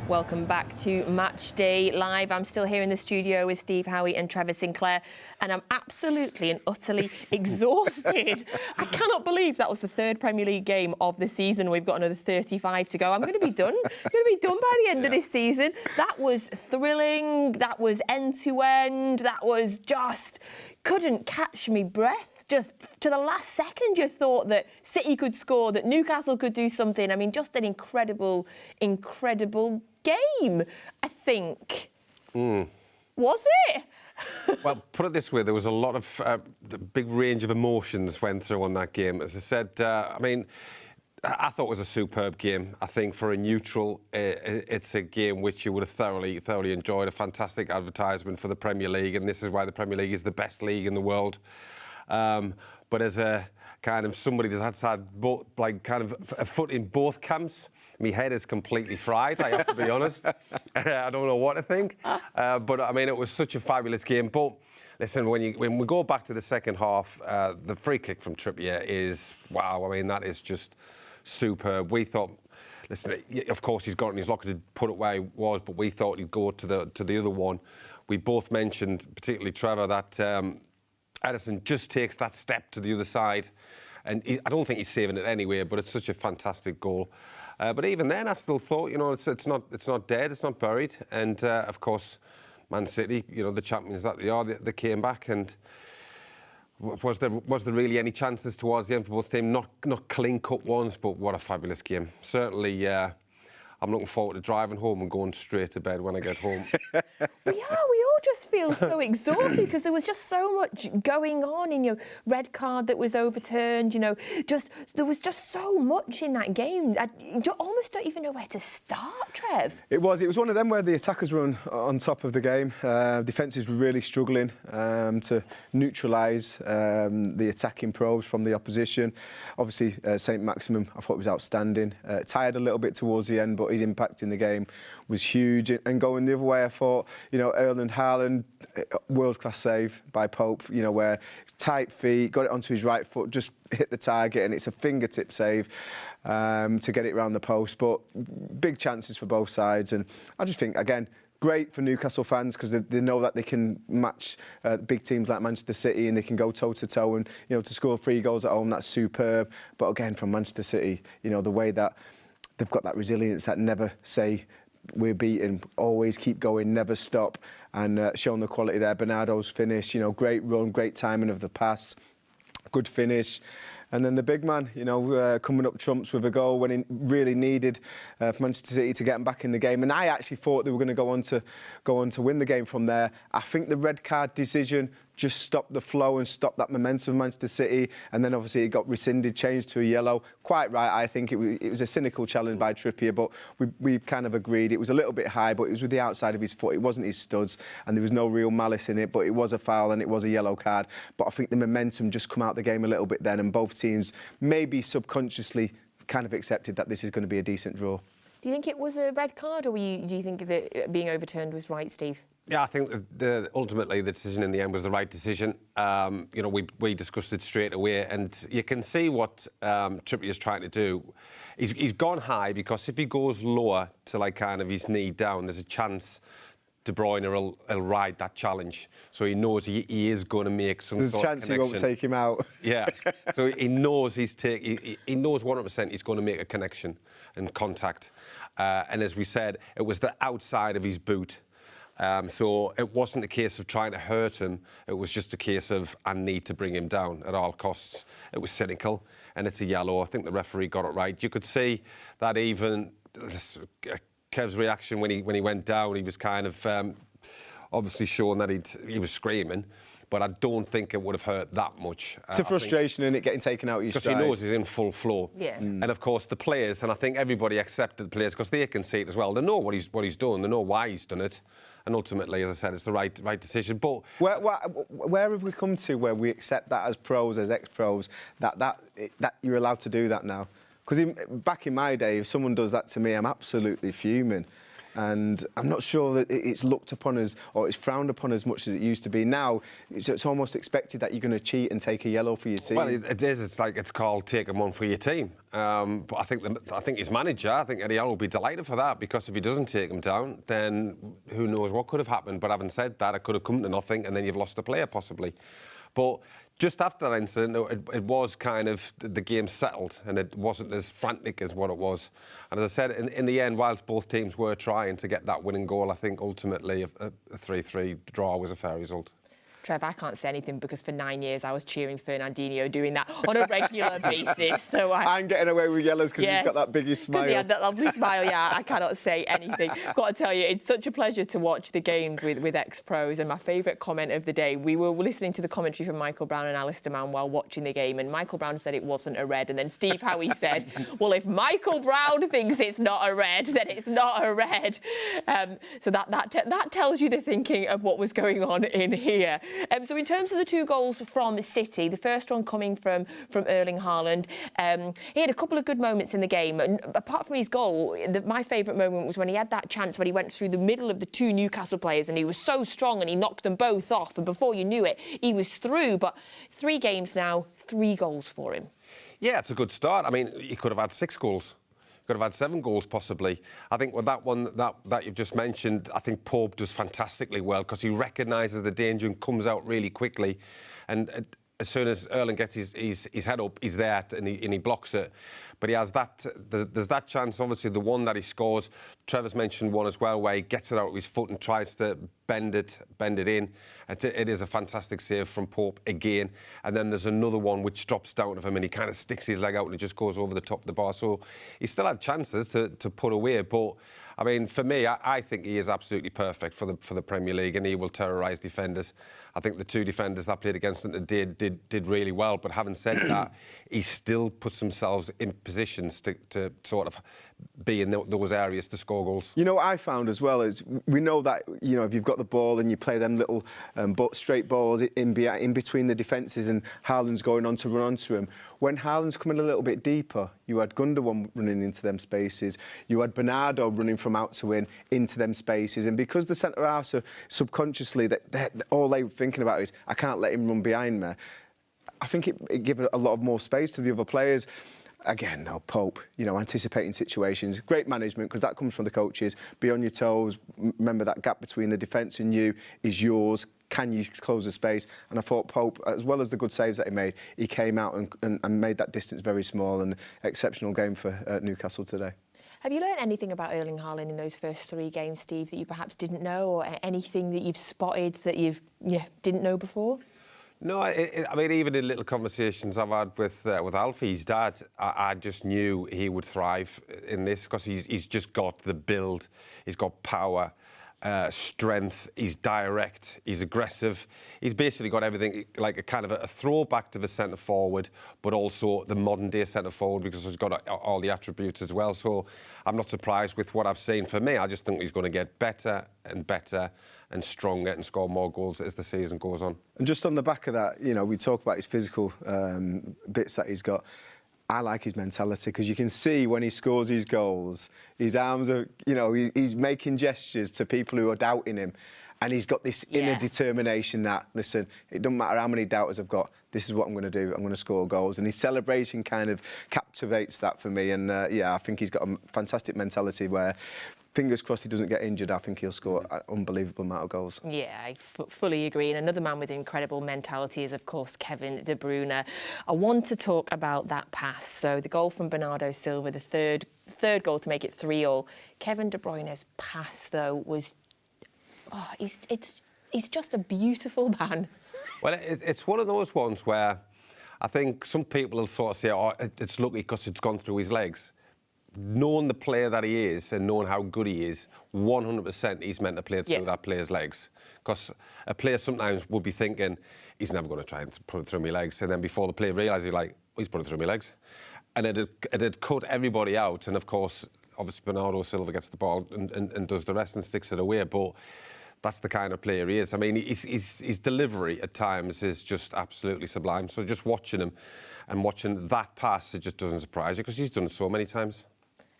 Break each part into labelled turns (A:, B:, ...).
A: Welcome back to Matchday Live. I'm still here in the studio with Steve Howey and Trevor Sinclair, and I'm absolutely and utterly exhausted. I cannot believe that was the third Premier League game of the season. We've got another 35 to go. I'm going to be done. I'm going to be done by the end of this season. That was thrilling. That was end-to-end. That was just... couldn't catch me breath. Just to the last second, you thought that City could score, that Newcastle could do something. I mean, just an incredible, incredible game, I think. Was it?
B: Well, put it this way, there was a lot of the big range of emotions went through on that game. As I said, I mean, I thought it was a superb game. I think for a neutral, it's a game which you would have thoroughly enjoyed. A fantastic advertisement for the Premier League, and this is why the Premier League is the best league in the world. But as a kind of somebody that's had both, like, kind of a foot in both camps, my head is completely fried, I have to be honest. I don't know what to think. But, I mean, it was such a fabulous game. But, listen, when we go back to the second half, the free kick from Trippier is, wow, I mean, that is just superb. We thought, listen, of course, he's got it in his locker to put it where he was, but we thought he'd go to the other one. We both mentioned, particularly Trevor, that Ederson just takes that step to the other side, and I don't think he's saving it anyway, but it's such a fantastic goal. But even then, I still thought, you know, it's not dead, it's not buried. And of course, Man City, you know, the champions that they are, they came back. And was there really any chances towards the end for both teams? Not clean-cut ones, but what a fabulous game. Certainly, I'm looking forward to driving home and going straight to bed when I get home.
A: We all just feel so exhausted because there was just so much going on. In your red card that was overturned, you know, there was just so much in that game. I almost don't even know where to start, Trev.
C: It was one of them where the attackers were on top of the game. Defences were really struggling to neutralise the attacking probes from the opposition. Obviously, St. Maximum, I thought, was outstanding. Tired a little bit towards the end, but his impact in the game was huge. And going the other way, I thought, you know, Erling Haaland, world-class save by Pope, you know, where tight feet, got it onto his right foot, just hit the target, and it's a fingertip save to get it around the post. But big chances for both sides. And I just think, again, great for Newcastle fans because they know that they can match big teams like Manchester City, and they can go toe-to-toe, and, you know, to score 3 goals at home, that's superb. But again, from Manchester City, you know, the way that they've got that resilience, that never say we're beaten, always keep going, never stop, and showing the quality there. Bernardo's finish, you know, great run, great timing of the pass, good finish. And then the big man, you know, coming up trumps with a goal when he really needed for Manchester City to get him back in the game. And I actually thought they were going to go on to win the game from there. I think the red card decision just stopped the flow and stopped that momentum of Manchester City. And then obviously it got rescinded, changed to a yellow. Quite right, I think it was a cynical challenge by Trippier, but we kind of agreed. It was a little bit high, but it was with the outside of his foot. It wasn't his studs, and there was no real malice in it, but it was a foul and it was a yellow card. But I think the momentum just come out the game a little bit then, and both teams maybe subconsciously kind of accepted that this is going to be a decent draw.
A: Do you think it was a red card, or do you think that being overturned was right, Steve?
B: Yeah, I think ultimately the decision in the end was the right decision. You know, we discussed it straight away, and you can see what Trippier is trying to do. He's gone high because if he goes lower to, like, kind of his knee down, there's a chance De Bruyne will ride that challenge. So he knows he is going to make some sort of connection.
C: There's a chance he won't take him out.
B: Yeah. So he knows he knows 100% he's going to make a connection and contact. And as we said, it was the outside of his boot. So it wasn't a case of trying to hurt him. It was just a case of, I need to bring him down at all costs. It was cynical, and it's a yellow. I think the referee got it right. You could see that even Kev's reaction when he went down, he was kind of obviously showing that he was screaming. But I don't think it would have hurt that much.
C: It's a frustration in it getting taken out of your stride.
B: Because he knows he's in full flow.
A: Yeah.
B: And of course the players, and I think everybody accepted the players because they can see it as well. They know what he's done. They know why he's done it. And ultimately, as I said, it's the right decision. But
C: where have we come to where we accept that as pros, as ex-pros, that you're allowed to do that now? Because back in my day, if someone does that to me, I'm absolutely fuming. and I'm not sure that it's looked upon as, or it's frowned upon as much as it used to be. Now it's almost expected that you're going to cheat and take a yellow for your team.
B: Well, it is. It's called taking one for your team. But I think his manager, Eddie Howe, will be delighted for that, because if he doesn't take him down, then who knows what could have happened. But having said that, it could have come to nothing, and then you've lost a player possibly. But just after that incident, it was kind of the game settled, and it wasn't as frantic as what it was. And as I said, in the end, whilst both teams were trying to get that winning goal, I think ultimately a 3-3 draw was a fair result.
A: Trev, I can't say anything because for 9 years I was cheering Fernandinho doing that on a regular basis. So
C: I'm getting away with yellows because he's got that biggest smile.
A: Because he had that lovely smile, yeah. I cannot say anything. Got to tell you, it's such a pleasure to watch the games with ex-pros. And my favourite comment of the day, we were listening to the commentary from Michael Brown and Alistair Mann while watching the game, and Michael Brown said it wasn't a red. And then Steve Howey said, well, if Michael Brown thinks it's not a red, then it's not a red. So that tells you the thinking of what was going on in here. So in terms of the 2 goals from City, the first one coming from Erling Haaland, he had a couple of good moments in the game. And apart from his goal, my favourite moment was when he had that chance when he went through the middle of the 2 Newcastle players, and he was so strong and he knocked them both off. And before you knew it, he was through. But 3 games now, 3 goals for him. Yeah,
B: it's a good start. I mean, he could have had 6 goals. Could have had 7 goals possibly. I think with that one that you've just mentioned, I think Pope does fantastically well, because he recognises the danger and comes out really quickly. And as soon as Erling gets his head up, he's there and he blocks it. But he has that. There's that chance, obviously, the one that he scores. Trevor's mentioned one as well, where he gets it out with his foot and tries to bend it in. It is a fantastic save from Pope again. And then there's another one which drops down to him, and he kind of sticks his leg out and it just goes over the top of the bar. So he still had chances to put away, but I mean, for me, I think he is absolutely perfect for the Premier League, and he will terrorise defenders. I think the 2 defenders that played against him today did really well. But having said that, he still puts himself in positions to sort of be in those areas to score goals.
C: You know what I found as well is, we know that, you know, if you've got the ball and you play them little straight balls in between the defences, and Haaland's going on to run onto him. When Haaland's coming a little bit deeper, you had Gundogan running into them spaces. You had Bernardo running from out to in into them spaces. And because the centre-halves are subconsciously, all they're thinking about is, I can't let him run behind me. I think it gave a lot of more space to the other players. Again, though, Pope, you know, anticipating situations. Great management, because that comes from the coaches. Be on your toes. Remember that gap between the defence and you is yours. Can you close the space? And I thought Pope, as well as the good saves that he made, he came out and made that distance very small. And exceptional game for Newcastle today.
A: Have you learned anything about Erling Haaland in those first 3 games, Steve, that you perhaps didn't know, or anything that you've spotted that you didn't know before?
B: No, I mean, even in little conversations I've had with Alfie, his dad, I just knew he would thrive in this, because he's just got the build, he's got power, strength, he's direct, he's aggressive. He's basically got everything, like a kind of a throwback to the centre forward, but also the modern day centre forward, because he's got all the attributes as well. So I'm not surprised with what I've seen. For me, I just think he's going to get better and better and stronger and score more goals as the season goes on.
C: And just on the back of that, you know, we talk about his physical bits that he's got. I like his mentality, because you can see when he scores his goals, his arms are, you know, he's making gestures to people who are doubting him. And he's got this inner determination that, listen, it doesn't matter how many doubters I've got, this is what I'm going to do, I'm going to score goals. And his celebration kind of captivates that for me. And, I think he's got a fantastic mentality where, fingers crossed he doesn't get injured, I think he'll score an unbelievable amount of goals.
A: Yeah, I fully agree. And another man with incredible mentality is, of course, Kevin De Bruyne. I want to talk about that pass. So the goal from Bernardo Silva, the third goal to make it 3-3. Kevin De Bruyne's pass, though, was... Oh, he's just a beautiful man.
B: Well, it's one of those ones where I think some people will sort of say, oh, it's lucky because it's gone through his legs. Knowing the player that he is and knowing how good he is, 100% he's meant to play through that player's legs. Because a player sometimes would be thinking, he's never going to try and put it through my legs. And then before the player realises, like, oh, he's put it through my legs. And it had cut everybody out. And, of course, obviously Bernardo Silva gets the ball and does the rest and sticks it away. But that's the kind of player he is. I mean, his delivery at times is just absolutely sublime. So just watching him and watching that pass, it just doesn't surprise you, because he's done it so many times.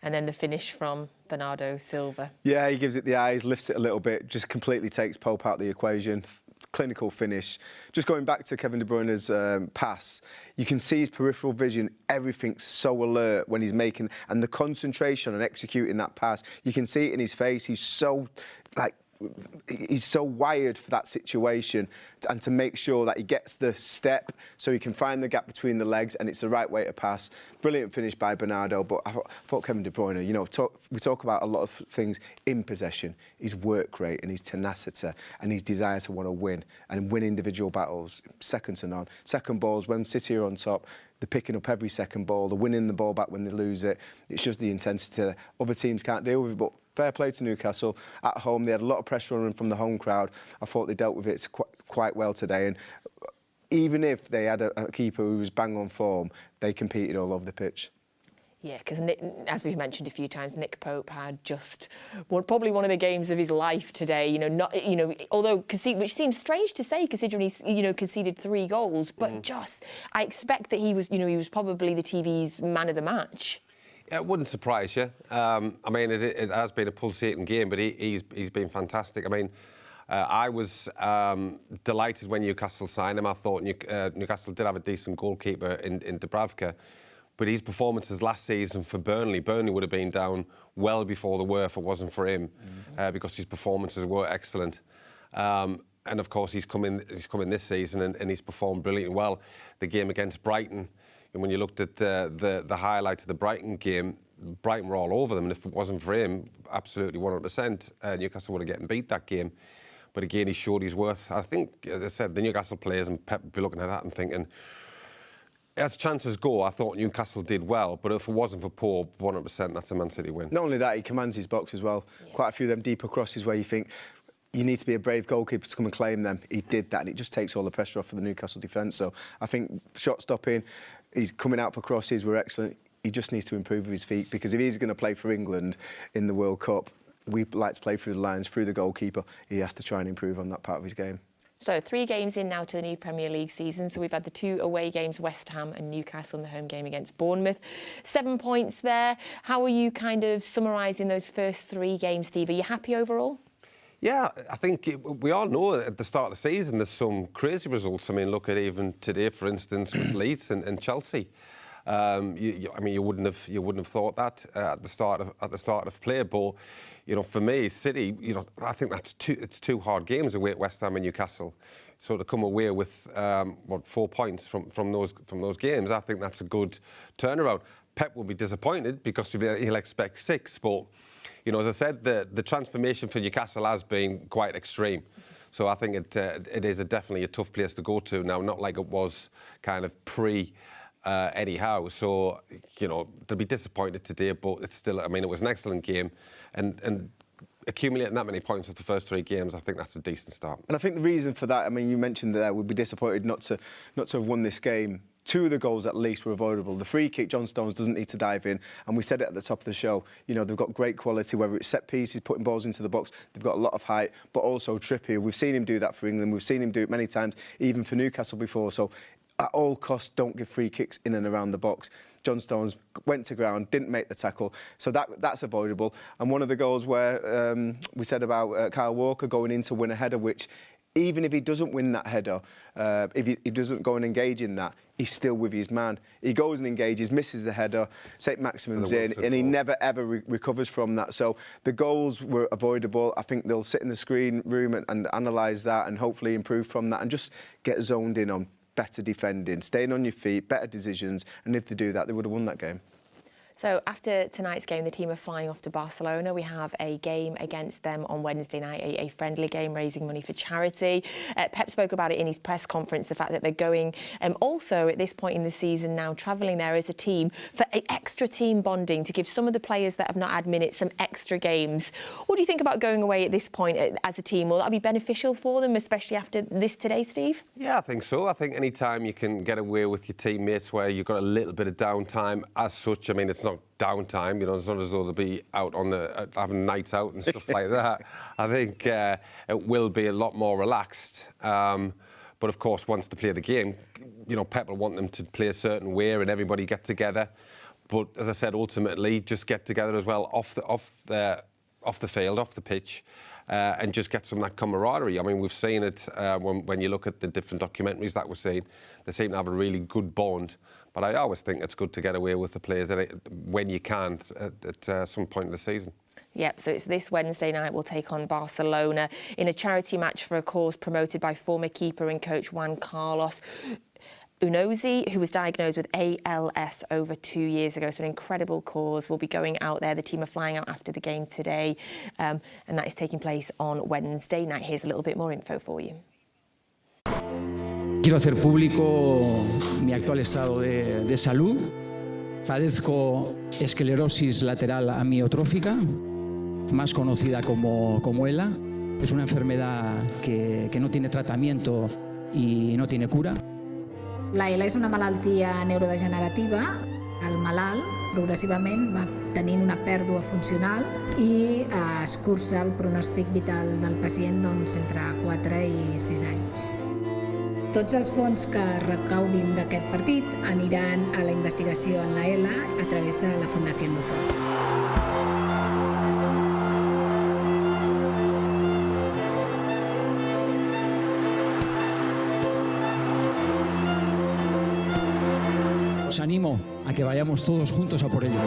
A: And then the finish from Bernardo Silva.
C: Yeah, he gives it the eyes, lifts it a little bit, just completely takes Pope out of the equation. Clinical finish. Just going back to Kevin De Bruyne's pass, you can see his peripheral vision, everything's so alert when he's making, and the concentration on executing that pass, you can see it in his face. He's so wired for that situation, and to make sure that he gets the step so he can find the gap between the legs and it's the right way to pass. Brilliant finish by Bernardo, but I thought Kevin De Bruyne, you know, we talk about a lot of things in possession, his work rate and his tenacity and his desire to want to win and win individual battles, second to none. Second balls, when City are on top, they're picking up every second ball, they're winning the ball back when they lose it. It's just the intensity. Other teams can't deal with it, but fair play to Newcastle. At home, they had a lot of pressure on them from the home crowd. I thought they dealt with it quite well today. And even if they had a keeper who was bang on form, they competed all over the pitch.
A: Yeah, because as we've mentioned a few times, Nick Pope had just probably one of the games of his life today. You know, although which seems strange to say considering he's conceded 3 goals, but just I expect that he was probably the TV's man of the match.
B: It wouldn't surprise you. I mean, it has been a pulsating game, but he's been fantastic. I mean, I was delighted when Newcastle signed him. I thought Newcastle did have a decent goalkeeper in Dubravka, but his performances last season for Burnley would have been down well before they were if it wasn't for him, because his performances were excellent. And of course, he's come in this season and he's performed brilliantly well. The game against Brighton. And when you looked at the highlights of the Brighton game, Brighton were all over them. And if it wasn't for him, absolutely 100%, Newcastle would have gotten beat that game. But again, he showed his worth. I think, as I said, the Newcastle players and Pep would be looking at that and thinking, as chances go, I thought Newcastle did well. But if it wasn't for Pope, 100%, that's a Man City win.
C: Not only that, he commands his box as well. Yeah. Quite a few of them deeper crosses where you think, you need to be a brave goalkeeper to come and claim them. He did that, and it just takes all the pressure off of the Newcastle defence. So I think shot stopping, he's coming out for crosses, were excellent. He just needs to improve with his feet, because if he's going to play for England in the World Cup, we like to play through the lines, through the goalkeeper. He has to try and improve on that part of his game.
A: So 3 games in now to the new Premier League season. So we've had the 2 away games, West Ham and Newcastle, and the home game against Bournemouth. 7 points there. How are you kind of summarising those first 3 games, Steve? Are you happy overall?
B: Yeah, I think we all know at the start of the season there's some crazy results. I mean, look at even today, for instance, with Leeds and Chelsea. I mean, you wouldn't have thought that at the start of play. But for me, City, I think it's 2 hard games away at West Ham and Newcastle. So to come away with 4 points from those games, I think that's a good turnaround. Pep will be disappointed because he'll expect 6, but. As I said, the transformation for Newcastle has been quite extreme. So I think it is definitely a tough place to go to now, not like it was kind of Eddie Howe. So, they'll be disappointed today, but it's still, I mean, it was an excellent game. And accumulating that many points of the first 3 games, I think that's a decent start.
C: And I think the reason for that, I mean, you mentioned there, we'd be disappointed not to have won this game. 2 of the goals at least were avoidable. The free kick, John Stones doesn't need to dive in. And we said it at the top of the show, they've got great quality, whether it's set pieces, putting balls into the box, they've got a lot of height, but also Trippier. We've seen him do that for England. We've seen him do it many times, even for Newcastle before. So at all costs, don't give free kicks in and around the box. John Stones went to ground, didn't make the tackle, so that's avoidable. And one of the goals where we said about Kyle Walker going in to win a header, which even if he doesn't win that header, if he doesn't go and engage in that, he's still with his man. He goes and engages, misses the header, St. Maximum's in, and he never, ever recovers from that. So the goals were avoidable. I think they'll sit in the screen room and analyse that and hopefully improve from that and just get zoned in on better defending, staying on your feet, better decisions. And if they do that, they would have won that game.
A: So after tonight's game, the team are flying off to Barcelona. We have a game against them on Wednesday night, a friendly game raising money for charity. Pep spoke about it in his press conference, the fact that they're going also at this point in the season now travelling there as a team for extra team bonding to give some of the players that have not had minutes some extra games. What do you think about going away at this point as a team? Will that be beneficial for them, especially after this today, Steve? Yeah,
B: I think so. I think any time you can get away with your teammates where you've got a little bit of downtime as such, I mean, it's not downtime, it's not as though they'll be out on having nights out and stuff like that. I think it will be a lot more relaxed. But of course, once they play the game, Pep will want them to play a certain way and everybody get together. But as I said, ultimately, just get together as well off the field, off the pitch, and just get some of that camaraderie. I mean, we've seen it when you look at the different documentaries that we've seen. They seem to have a really good bond. But I always think it's good to get away with the players when you can at some point in the season.
A: Yep, so it's this Wednesday night we'll take on Barcelona in a charity match for a cause promoted by former keeper and coach Juan Carlos Unozi, who was diagnosed with ALS over 2 years ago. So an incredible cause. We'll be going out there. The team are flying out after the game today, and that is taking place on Wednesday night. Here's a little bit more info for you.
D: Quiero hacer público mi actual estado de salud. Padezco esclerosis lateral amiotrófica, más conocida como ELA. Es una enfermedad que no tiene tratamiento y no tiene cura.
E: La ELA és una malaltia neurodegenerativa. El malalt progressivament va tenint una pèrdua funcional i escurça el pronòstic vital del pacient entre 4 i 6 anys. Tots els fons que recaudin d'aquest partit aniran a la investigació en la ELA a través de la Fundació Luzón.
D: Os animo a que vayamos todos juntos a por ello.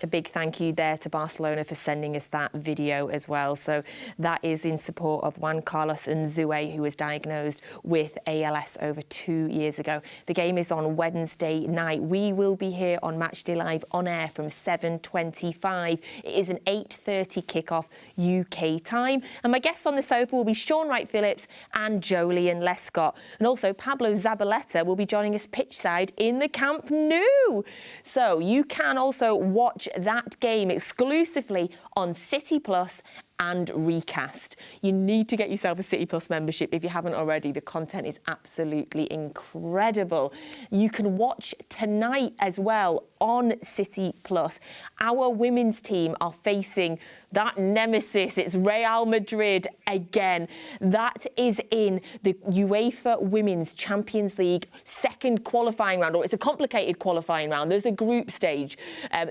A: A big thank you there to Barcelona for sending us that video as well. So that is in support of Juan Carlos Unozi, who was diagnosed with ALS over 2 years ago. The game is on Wednesday night. We will be here on Matchday Live on air from 7:25. It is an 8:30 kickoff UK time. And my guests on the sofa will be Sean Wright-Phillips and Joleon Lescott. And also Pablo Zabaleta will be joining us pitchside in the Camp Nou. So you can also watch that game exclusively on City Plus and Recast. You need to get yourself a City Plus membership if you haven't already. The content is absolutely incredible. You can watch tonight as well on City Plus. Our women's team are facing that nemesis. It's Real Madrid again. That is in the UEFA Women's Champions League second qualifying round, or it's a complicated qualifying round. There's a group stage.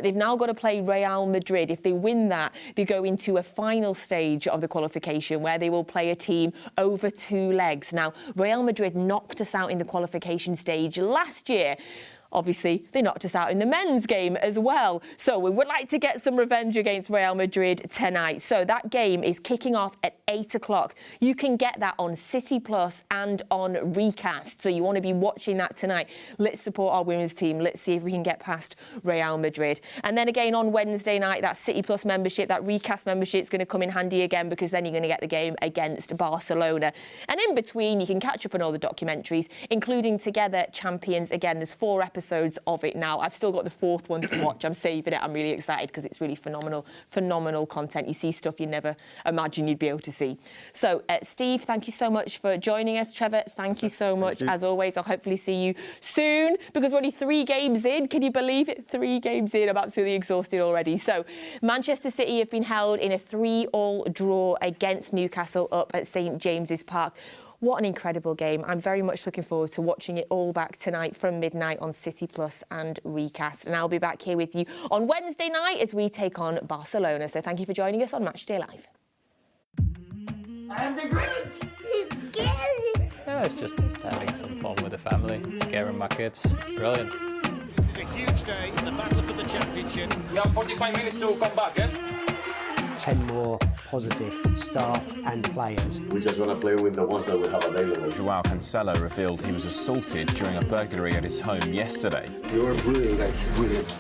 A: They've now got to play Real Madrid. If they win that, they go into a final stage of the qualification where they will play a team over 2 legs. Now, Real Madrid knocked us out in the qualification stage last year. Obviously, they knocked us out in the men's game as well. So we would like to get some revenge against Real Madrid tonight. So that game is kicking off at 8 o'clock. You can get that on City Plus and on Recast. So you want to be watching that tonight. Let's support our women's team. Let's see if we can get past Real Madrid. And then again on Wednesday night, that City Plus membership, that Recast membership is going to come in handy again, because then you're going to get the game against Barcelona. And in between, you can catch up on all the documentaries, including Together Champions. Again, there's 4 episodes of it now. I've still got the 4th one to watch. I'm saving it. I'm really excited because it's really phenomenal content. You see stuff you never imagined you'd be able to see. So, Steve, thank you so much for joining us. Trevor, thank you so much. As always, I'll hopefully see you soon, because we're only 3 games in. Can you believe it? 3 games in. I'm absolutely exhausted already. So, Manchester City have been held in a 3-3 draw against Newcastle up at St James's Park. What an incredible game. I'm very much looking forward to watching it all back tonight from midnight on City Plus and Recast. And I'll be back here with you on Wednesday night as we take on Barcelona. So thank you for joining us on Matchday Live.
F: I'm the Grinch! Yeah, it's just having some fun with the family, scaring my kids. Brilliant.
G: This is a huge day in the battle for the championship.
H: You have 45 minutes to come back, eh?
I: 10 more positive staff and players.
J: We just want to play with the ones that we have available.
K: Joao Cancelo revealed he was assaulted during a burglary at his home yesterday.
J: You're brilliant, guys. Brilliant.